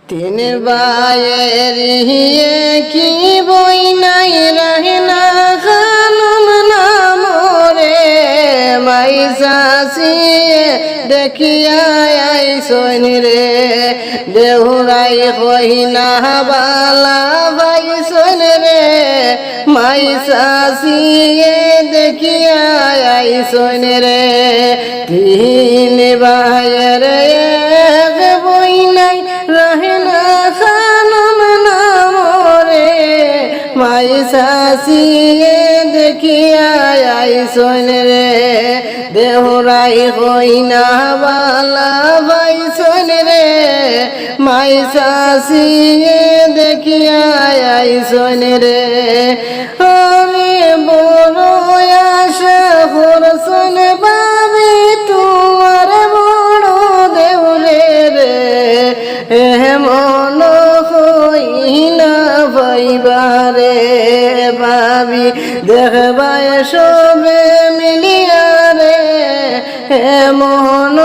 তিন ভাইয়ের কি বই নাই রহনা খানুম নাম রে মাই সাসি দেখিয়া আইসন রে দেহুরাই হইনা বালা ভাইসন রে মাই সাসি দেখিয়া আইসন রে তিন ভাইয়ের বই নাই রহনা খানুম নাম রে মাই সাসি দেখিয়া আইসন রে দেহুরাই হইনা বালা ভাইসন রে মাই সাসি দেখিয়া আইসন রে আমি বড় আশা হরসন পাবি তোমার বড় দেউরে রে মন হইনা ভাইবারে ভাবি দেখবায় সবে মিলিয়া রে মন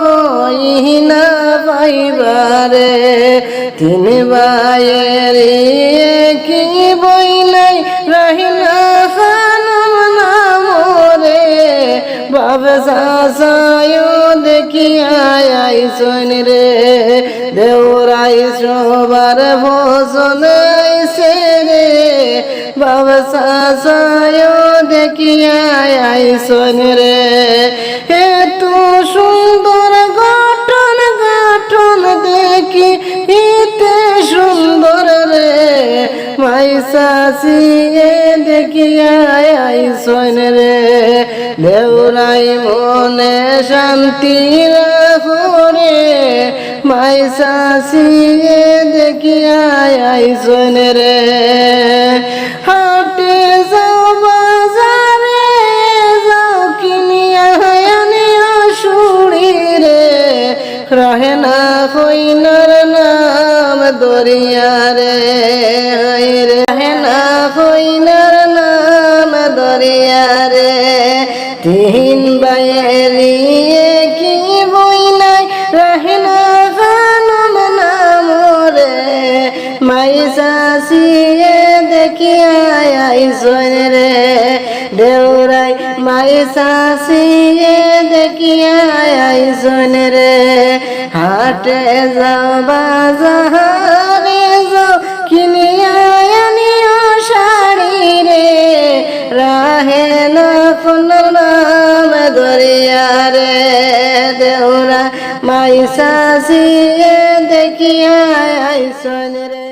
হইনা ভাইবারে তিন ভাইয়ের কি বই নাই রহিনা খানুম নাম রে বাবা সাসায় দেখিয়া আইসন রে দেউরাই সবার ভোজন আইসে রে বাবা সাসায় দেখিয়া আইসন রে এত সুন্দর গঠন গঠন দেখি এতে সুন্দর রে মাই সাসি দেখিয়া আইসন রে দেউরাই মনে শান্তি রাখো রে মাই সাসি দেখিয়া আইসন রে হাটে যাও বাজারে যাও কিনিয়া আনিয়া সুড়ি রে রহেনা হইনার নাম দরিয়া রে রহেনা হইনার নাম দরিয়া রে তিন ভাইয়ের কি বই নাই রহেনা খানুম নাম রে মাই সাসি দেখিয়া আইসন রে দেউরাই মাই সাসি দেখিয়া আইসন রে হাটে যাও বাজারে যাও কিনিয়া আনিও শাড়ি রে রাহে না কোন নাম দরিয়া রে দেউরা মাই সাসি দেখিয়া আইসন রে।